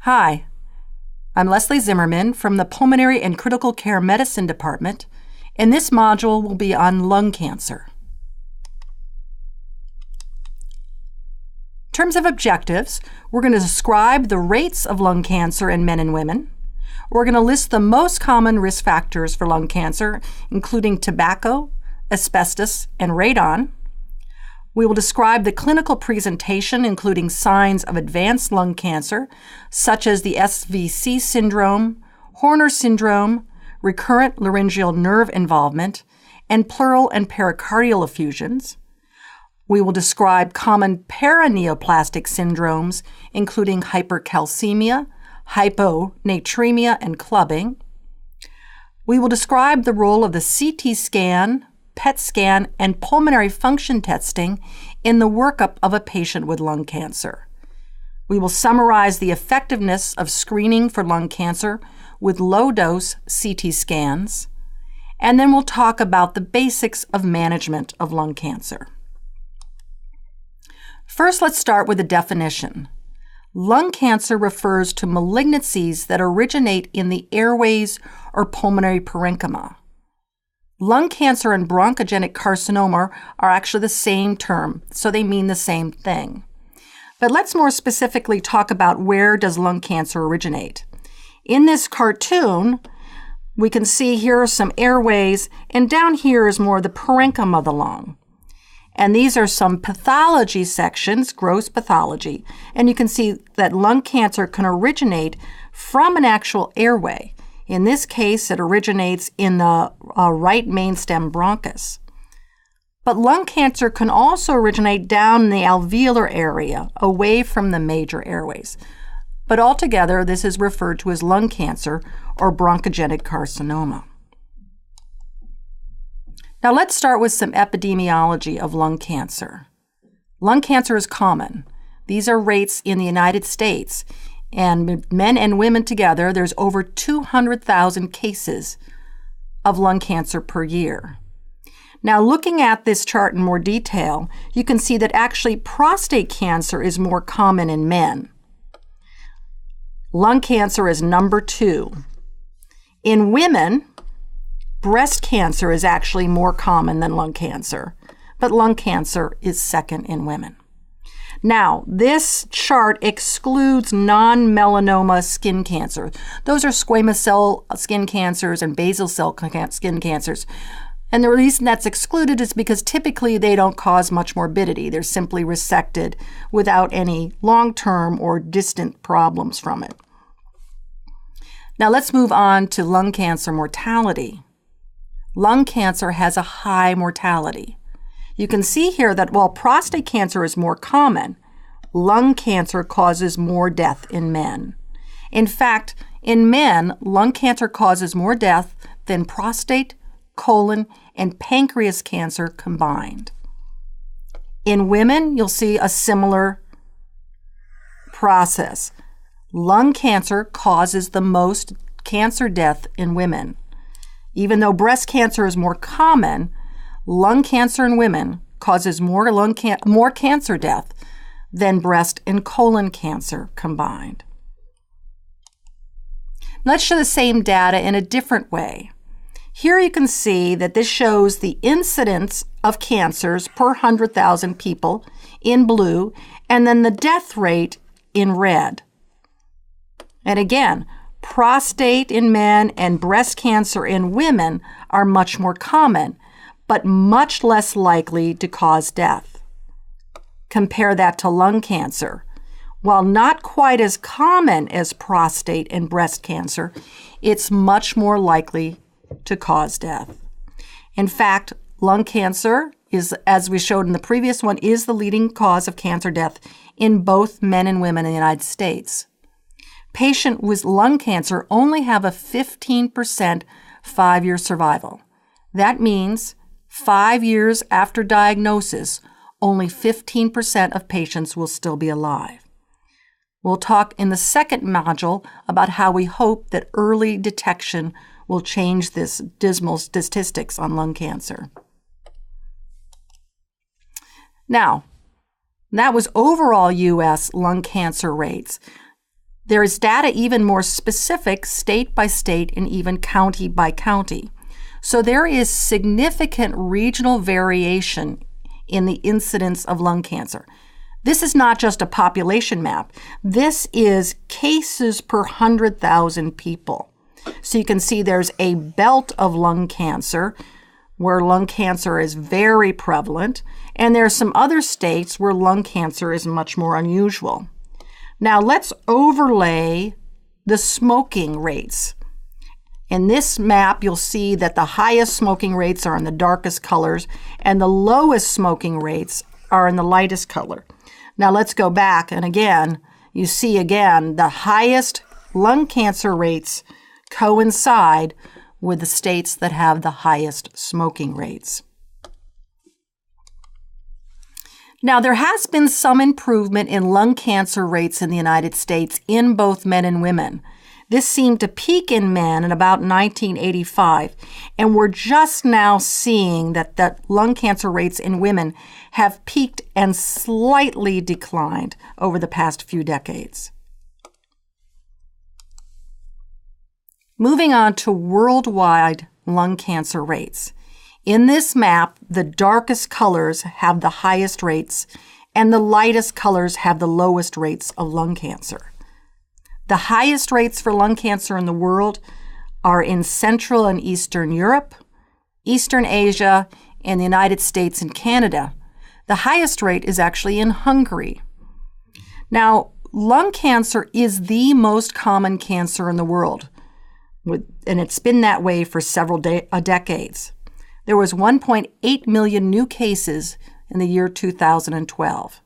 Hi, I'm Leslie Zimmerman from the Pulmonary and Critical Care Medicine Department, and this module will be on lung cancer. In terms of objectives, we're going to describe the rates of lung cancer in men and women. We're going to list the most common risk factors for lung cancer, including tobacco, asbestos, and radon. We will describe the clinical presentation, including signs of advanced lung cancer, such as the SVC syndrome, Horner syndrome, recurrent laryngeal nerve involvement, and pleural and pericardial effusions. We will describe common paraneoplastic syndromes, including hypercalcemia, hyponatremia, and clubbing. We will describe the role of the CT scan, PET scan, and pulmonary function testing in the workup of a patient with lung cancer. We will summarize the effectiveness of screening for lung cancer with low-dose CT scans, and then we'll talk about the basics of management of lung cancer. First, let's start with a definition. Lung cancer refers to malignancies that originate in the airways or pulmonary parenchyma. Lung cancer and bronchogenic carcinoma are actually the same term, so they mean the same thing. But let's more specifically talk about where does lung cancer originate. In this cartoon, we can see here are some airways, and down here is more the parenchyma of the lung. And these are some pathology sections, gross pathology, and you can see that lung cancer can originate from an actual airway. In this case, it originates in the right mainstem bronchus. But lung cancer can also originate down in the alveolar area, away from the major airways. But altogether, this is referred to as lung cancer or bronchogenic carcinoma. Now let's start with some epidemiology of lung cancer. Lung cancer is common. These are rates in the United States. And men and women together, there's over 200,000 cases of lung cancer per year. Now, looking at this chart in more detail, you can see that actually prostate cancer is more common in men. Lung cancer is number 2. In women, breast cancer is actually more common than lung cancer, but lung cancer is second in women. Now, this chart excludes non-melanoma skin cancer. Those are squamous cell skin cancers and basal cell skin cancers. And the reason that's excluded is because typically they don't cause much morbidity. They're simply resected without any long-term or distant problems from it. Now, let's move on to lung cancer mortality. Lung cancer has a high mortality. You can see here that while prostate cancer is more common, lung cancer causes more death in men. In fact, in men, lung cancer causes more death than prostate, colon, and pancreas cancer combined. In women, you'll see a similar process. Lung cancer causes the most cancer death in women. Even though breast cancer is more common, lung cancer in women causes more cancer death than breast and colon cancer combined. Let's show the same data in a different way. Here you can see that this shows the incidence of cancers per 100,000 people in blue, and then the death rate in red. And again, prostate in men and breast cancer in women are much more common, but much less likely to cause death. Compare that to lung cancer. While not quite as common as prostate and breast cancer, it's much more likely to cause death. In fact, lung cancer is, as we showed in the previous one, is the leading cause of cancer death in both men and women in the United States. Patients with lung cancer only have a 15% 5-year survival. That means 5 years after diagnosis, only 15% of patients will still be alive. We'll talk in the second module about how we hope that early detection will change this dismal statistics on lung cancer. Now, that was overall U.S. lung cancer rates. There is data even more specific state by state and even county by county. So there is significant regional variation in the incidence of lung cancer. This is not just a population map. This is cases per 100,000 people. So you can see there's a belt of lung cancer where lung cancer is very prevalent, and there are some other states where lung cancer is much more unusual. Now let's overlay the smoking rates. In this map, you'll see that the highest smoking rates are in the darkest colors, and the lowest smoking rates are in the lightest color. Now let's go back, and again, you see again the highest lung cancer rates coincide with the states that have the highest smoking rates. Now, there has been some improvement in lung cancer rates in the United States in both men and women. This seemed to peak in men in about 1985, and we're just now seeing that the lung cancer rates in women have peaked and slightly declined over the past few decades. Moving on to worldwide lung cancer rates. In this map, the darkest colors have the highest rates, and the lightest colors have the lowest rates of lung cancer. The highest rates for lung cancer in the world are in Central and Eastern Europe, Eastern Asia, and the United States and Canada. The highest rate is actually in Hungary. Now, lung cancer is the most common cancer in the world, and it's been that way for several decades. There was 1.8 million new cases in the year 2012.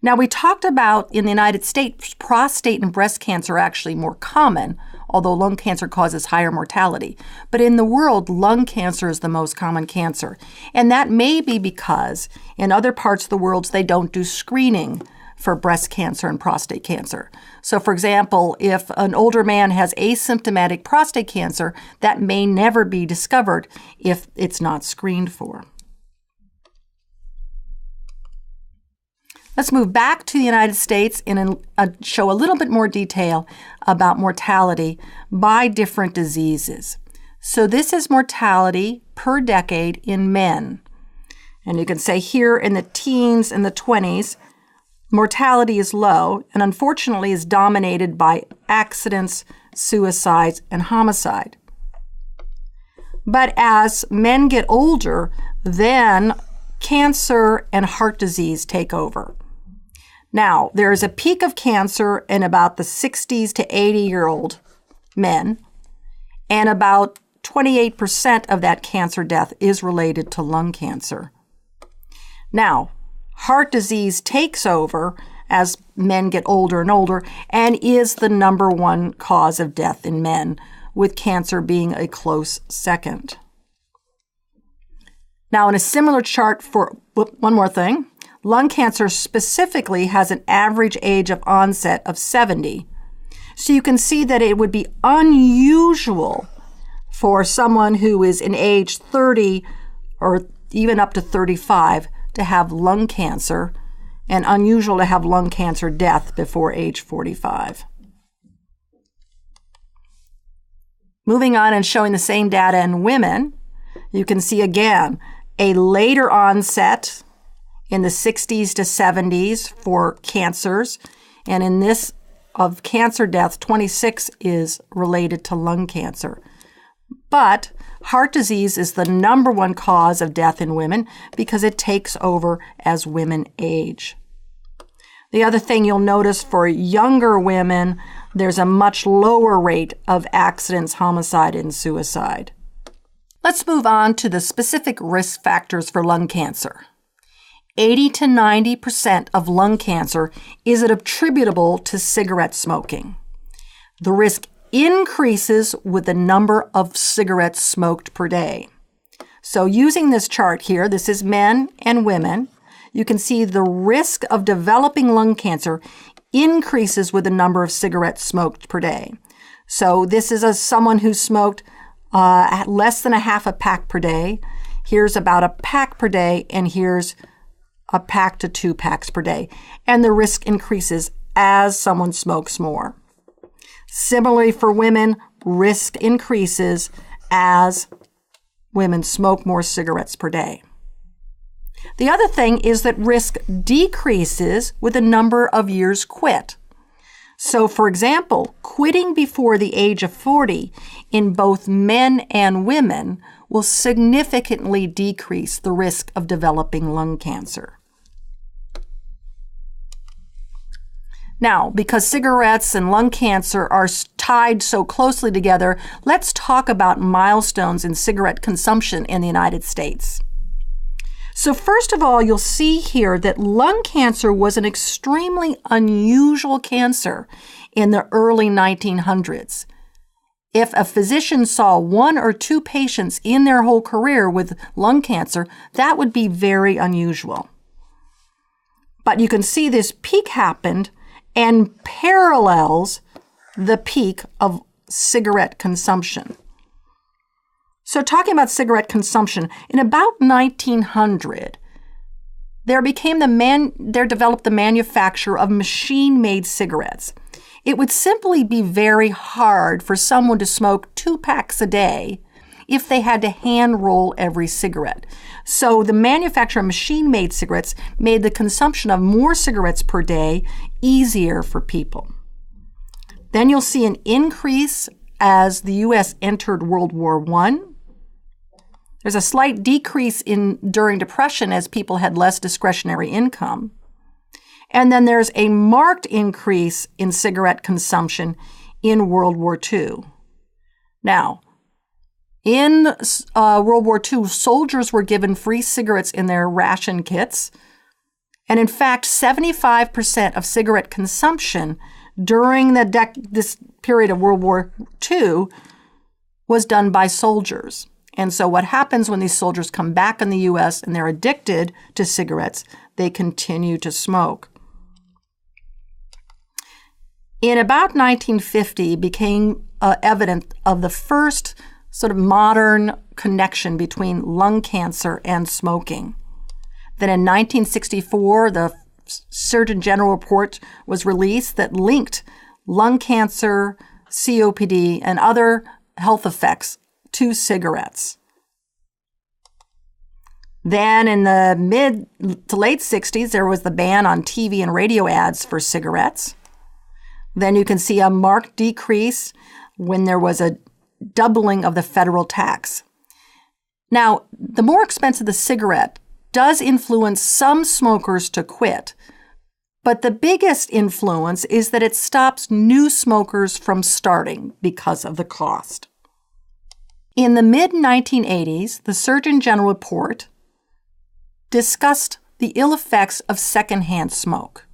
Now, we talked about in the United States, prostate and breast cancer are actually more common, although lung cancer causes higher mortality. But in the world, lung cancer is the most common cancer. And that may be because in other parts of the world, they don't do screening for breast cancer and prostate cancer. So, for example, if an older man has asymptomatic prostate cancer, that may never be discovered if it's not screened for. Let's move back to the United States and show a little bit more detail about mortality by different diseases. So this is mortality per decade in men. And you can say here in the teens and the 20s, mortality is low and unfortunately is dominated by accidents, suicides, and homicide. But as men get older, then cancer and heart disease take over. Now, there is a peak of cancer in about the 60s to 80-year-old men, and about 28% of that cancer death is related to lung cancer. Now, heart disease takes over as men get older and older and is the number one cause of death in men, with cancer being a close second. Now, in a similar chart for one more thing, lung cancer specifically has an average age of onset of 70. So you can see that it would be unusual for someone who is in age 30 or even up to 35 to have lung cancer, and unusual to have lung cancer death before age 45. Moving on and showing the same data in women, you can see again a later onset in the 60s to 70s for cancers, and in this of cancer death, 26 is related to lung cancer. But heart disease is the number one cause of death in women because it takes over as women age. The other thing you'll notice for younger women, there's a much lower rate of accidents, homicide, and suicide. Let's move on to the specific risk factors for lung cancer. 80 to 90% of lung cancer is attributable to cigarette smoking. The risk increases with the number of cigarettes smoked per day. So using this chart here, this is men and women, you can see the risk of developing lung cancer increases with the number of cigarettes smoked per day. So this is someone who smoked less than a half a pack per day. Here's about a pack per day, and here's a pack to 2 packs per day. And the risk increases as someone smokes more. Similarly for women, risk increases as women smoke more cigarettes per day. The other thing is that risk decreases with the number of years quit. So, for example, quitting before the age of 40 in both men and women will significantly decrease the risk of developing lung cancer. Now, because cigarettes and lung cancer are tied so closely together, let's talk about milestones in cigarette consumption in the United States. So first of all, you'll see here that lung cancer was an extremely unusual cancer in the early 1900s. If a physician saw 1 or 2 patients in their whole career with lung cancer, that would be very unusual. But you can see this peak happened and parallels the peak of cigarette consumption. So talking about cigarette consumption, in about 1900, there developed the manufacture of machine-made cigarettes. It would simply be very hard for someone to smoke 2 packs a day if they had to hand roll every cigarette. So the manufacture of machine-made cigarettes made the consumption of more cigarettes per day easier for people. Then you'll see an increase as the U.S. entered World War I. There's a slight decrease during Depression as people had less discretionary income. And then there's a marked increase in cigarette consumption in World War II. Now, in World War II, soldiers were given free cigarettes in their ration kits. And in fact, 75% of cigarette consumption during this period of World War II was done by soldiers. And so what happens when these soldiers come back in the U.S. and they're addicted to cigarettes, they continue to smoke. In about 1950, it became evident of the first sort of modern connection between lung cancer and smoking. Then in 1964, the Surgeon General report was released that linked lung cancer, COPD, and other health effects to cigarettes. Then in the mid to late 60s, there was the ban on TV and radio ads for cigarettes. Then you can see a marked decrease when there was a doubling of the federal tax. Now, the more expensive the cigarette does influence some smokers to quit, but the biggest influence is that it stops new smokers from starting because of the cost. In the mid-1980s, the Surgeon General report discussed the ill effects of secondhand smoke.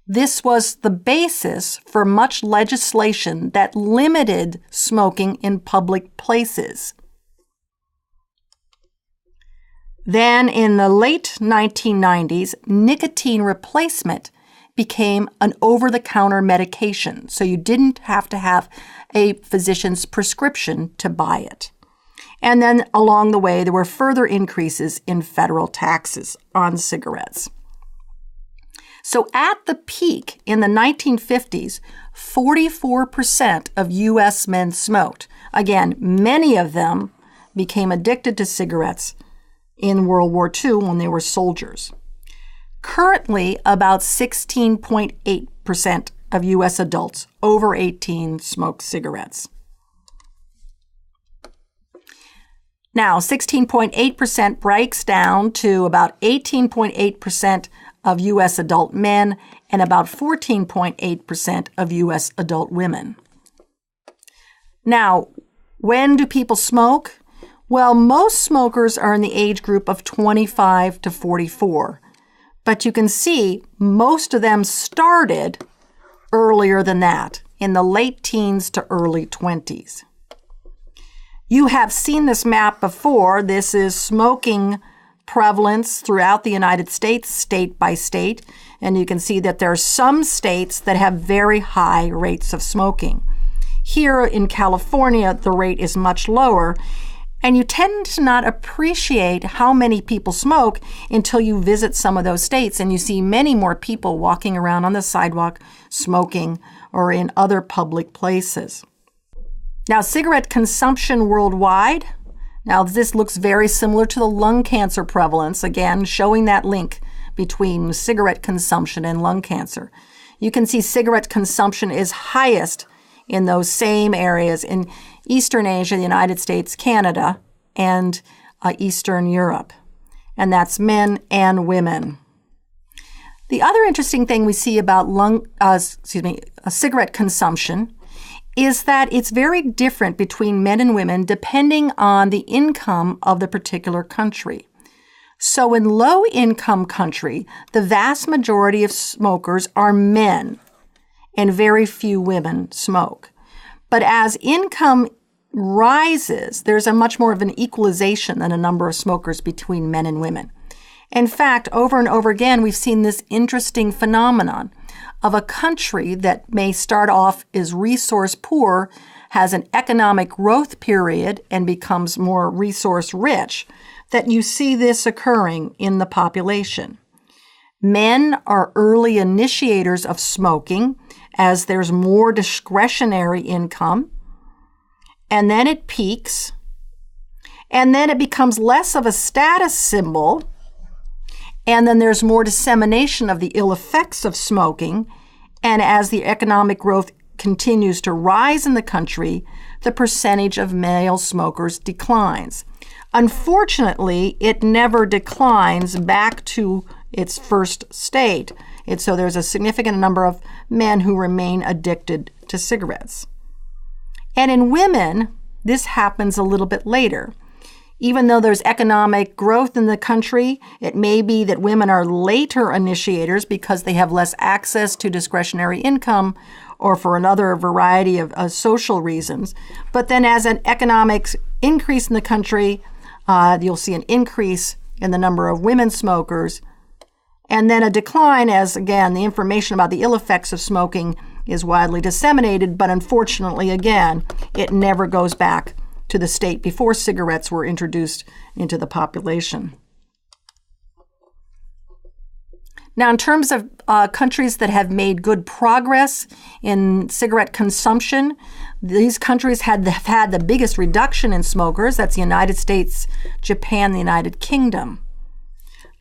This was the basis for much legislation that limited smoking in public places. Then in the late 1990s, nicotine replacement became an over-the-counter medication, so you didn't have to have a physician's prescription to buy it. And then along the way, there were further increases in federal taxes on cigarettes. So at the peak in the 1950s, 44% of U.S. men smoked. Again, many of them became addicted to cigarettes in World War II when they were soldiers. Currently, about 16.8% of U.S. adults over 18 smoke cigarettes. Now, 16.8% breaks down to about 18.8% of U.S. adult men and about 14.8% of U.S. adult women. Now, when do people smoke? Well, most smokers are in the age group of 25 to 44. But you can see most of them started earlier than that, in the late teens to early 20s. You have seen this map before. This is smoking prevalence throughout the United States, state by state. And you can see that there are some states that have very high rates of smoking. Here in California, the rate is much lower. And you tend to not appreciate how many people smoke until you visit some of those states and you see many more people walking around on the sidewalk smoking or in other public places. Now, cigarette consumption worldwide. Now, this looks very similar to the lung cancer prevalence, again, showing that link between cigarette consumption and lung cancer. You can see cigarette consumption is highest in those same areas in Eastern Asia, the United States, Canada, and Eastern Europe. And that's men and women. The other interesting thing we see about cigarette consumption is that it's very different between men and women depending on the income of the particular country. So in low-income country, the vast majority of smokers are men, and very few women smoke. But as income rises, there's a much more of an equalization than a number of smokers between men and women. In fact, over and over again, we've seen this interesting phenomenon of a country that may start off as resource poor, has an economic growth period, and becomes more resource rich, that you see this occurring in the population. Men are early initiators of smoking as there's more discretionary income, and then it peaks, and then it becomes less of a status symbol, and then there's more dissemination of the ill effects of smoking, and as the economic growth continues to rise in the country, the percentage of male smokers declines. Unfortunately, it never declines back to its first state. So there's a significant number of men who remain addicted to cigarettes. And in women, this happens a little bit later. Even though there's economic growth in the country, it may be that women are later initiators because they have less access to discretionary income or for another variety of social reasons. But then as an economic increase in the country, you'll see an increase in the number of women smokers, and then a decline as, again, the information about the ill effects of smoking is widely disseminated, but unfortunately, again, it never goes back to the state before cigarettes were introduced into the population. Now, in terms of countries that have made good progress in cigarette consumption, these countries have had the biggest reduction in smokers. That's the United States, Japan, the United Kingdom.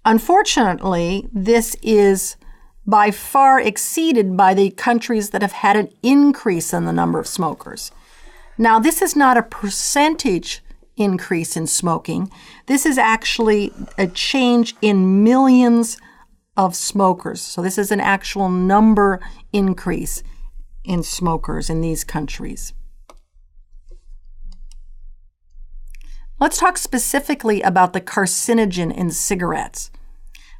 Unfortunately, this is by far exceeded by the countries that have had an increase in the number of smokers. Now, this is not a percentage increase in smoking. This is actually a change in millions of smokers. So this is an actual number increase in smokers in these countries. Let's talk specifically about the carcinogen in cigarettes.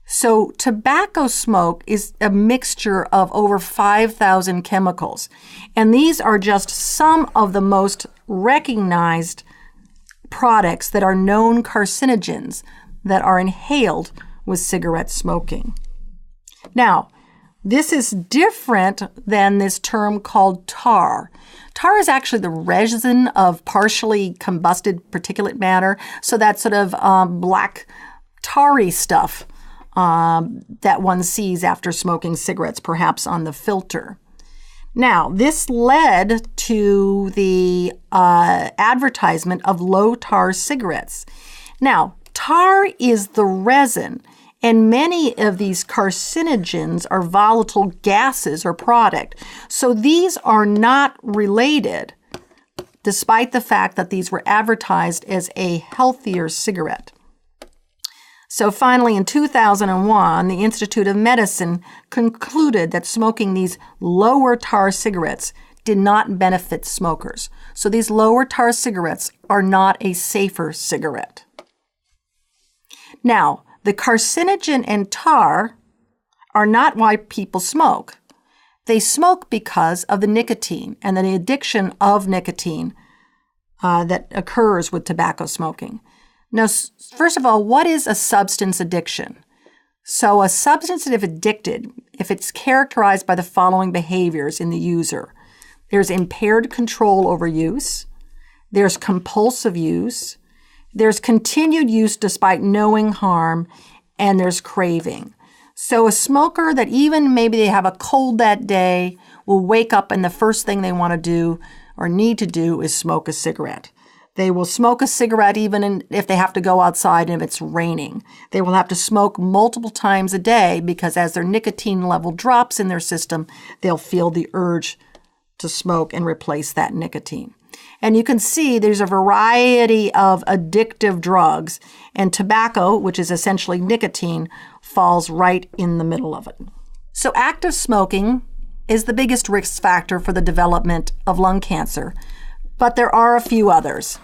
So tobacco smoke is a mixture of over 5,000 chemicals, and these are just some of the most recognized products that are known carcinogens that are inhaled with cigarette smoking. Now, this is different than this term called tar. Tar is actually the resin of partially combusted particulate matter, so that sort of black tarry stuff that one sees after smoking cigarettes, perhaps on the filter. Now, this led to the advertisement of low-tar cigarettes. Now, tar is the resin, and many of these carcinogens are volatile gases or product. So these are not related, despite the fact that these were advertised as a healthier cigarette. So finally, in 2001, the Institute of Medicine concluded that smoking these lower tar cigarettes did not benefit smokers. So these lower tar cigarettes are not a safer cigarette. Now, the carcinogen and tar are not why people smoke. They smoke because of the nicotine and the addiction of nicotine that occurs with tobacco smoking. Now, first of all, what is a substance addiction? So a substance, if addicted, if it's characterized by the following behaviors in the user, there's impaired control over use, there's compulsive use, There's continued use despite knowing harm, and there's craving. So a smoker that even maybe they have a cold that day will wake up and the first thing they want to do or need to do is smoke a cigarette. They will smoke a cigarette even if they have to go outside and if it's raining. They will have to smoke multiple times a day because as their nicotine level drops in their system, they'll feel the urge to smoke and replace that nicotine. And you can see there's a variety of addictive drugs, and tobacco, which is essentially nicotine, falls right in the middle of it. So active smoking is the biggest risk factor for the development of lung cancer, but there are a few others.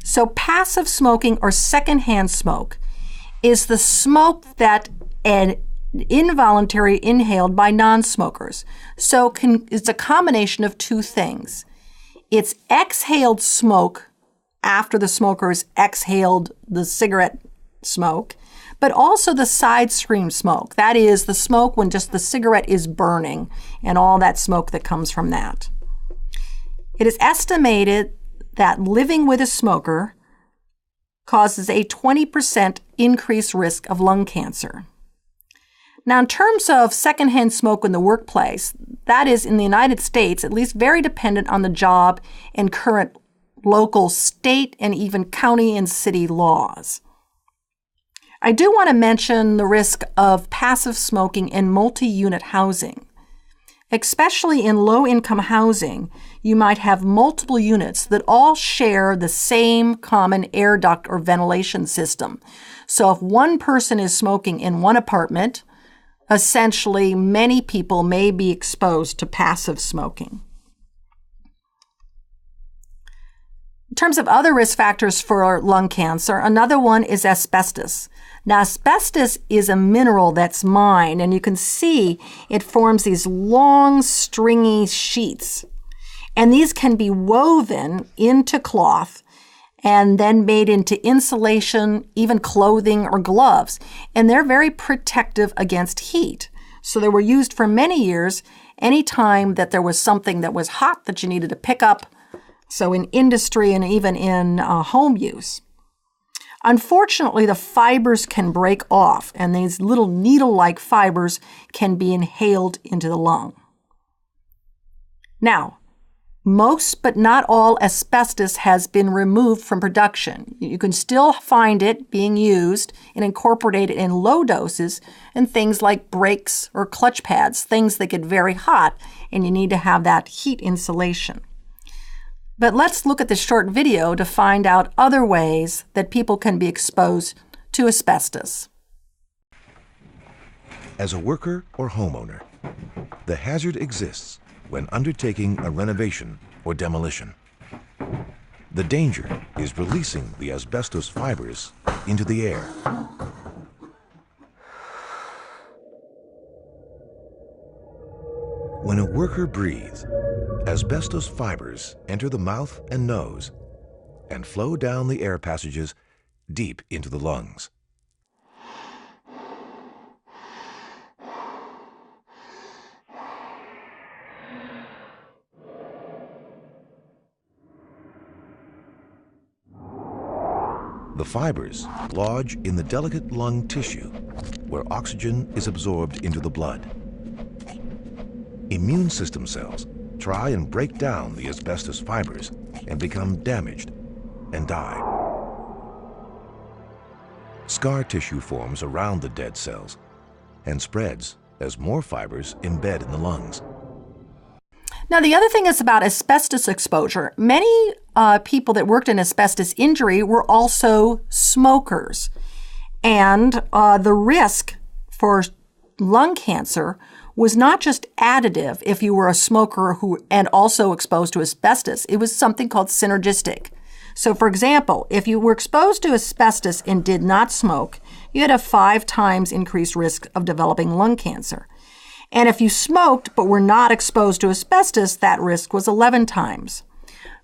So passive smoking or secondhand smoke is the smoke that an involuntary inhaled by non-smokers. So it's a combination of two things. It's exhaled smoke after the smokers exhaled the cigarette smoke, but also the side stream smoke. That is the smoke when just the cigarette is burning and all that smoke that comes from that. It is estimated that living with a smoker causes a 20% increased risk of lung cancer. Now, in terms of secondhand smoke in the workplace, that is in the United States, at least very dependent on the job and current local, state, and even county and city laws. I do want to mention the risk of passive smoking in multi-unit housing. Especially in low-income housing, you might have multiple units that all share the same common air duct or ventilation system. So if one person is smoking in one apartment, essentially many people may be exposed to passive smoking. In terms of other risk factors for lung cancer, another one is asbestos. Now, asbestos is a mineral that's mined, and you can see it forms these long, stringy sheets. And these can be woven into cloth and then made into insulation, even clothing or gloves. And they're very protective against heat. So they were used for many years anytime that there was something that was hot that you needed to pick up. So in industry and even in home use. Unfortunately, the fibers can break off, and these little needle-like fibers can be inhaled into the lung. Now, most but not all asbestos has been removed from production. You can still find it being used and incorporated in low doses in things like brakes or clutch pads, things that get very hot, and you need to have that heat insulation. But let's look at this short video to find out other ways that people can be exposed to asbestos. As a worker or homeowner, the hazard exists when undertaking a renovation or demolition. The danger is releasing the asbestos fibers into the air. When a worker breathes, asbestos fibers enter the mouth and nose and flow down the air passages deep into the lungs. The fibers lodge in the delicate lung tissue where oxygen is absorbed into the blood. Immune system cells try and break down the asbestos fibers and become damaged and die. Scar tissue forms around the dead cells and spreads as more fibers embed in the lungs. Now, the other thing is about asbestos exposure. Many people that worked in asbestos injury were also smokers. And the risk for lung cancer was not just additive if you were a smoker and also exposed to asbestos. It was something called synergistic. So, for example, if you were exposed to asbestos and did not smoke, you had a 5 times increased risk of developing lung cancer. And if you smoked but were not exposed to asbestos, that risk was 11 times.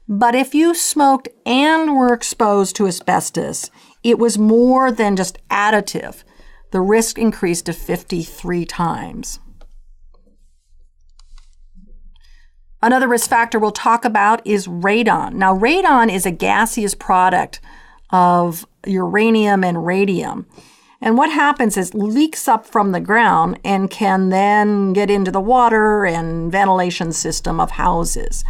But if you smoked and were exposed to asbestos, it was more than just additive. The risk increased to 53 times. Another risk factor we'll talk about is radon. Now, radon is a gaseous product of uranium and radium. And what happens is leaks up from the ground and can then get into the water and ventilation system of houses.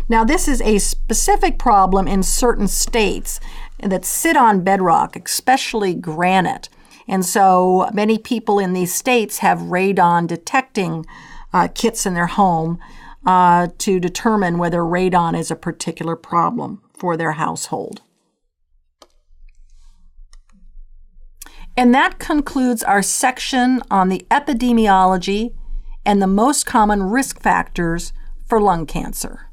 Now, this is a specific problem in certain states that sit on bedrock, especially granite. And so many people in these states have radon detecting kits in their home to determine whether radon is a particular problem for their household. And that concludes our section on the epidemiology and the most common risk factors for lung cancer.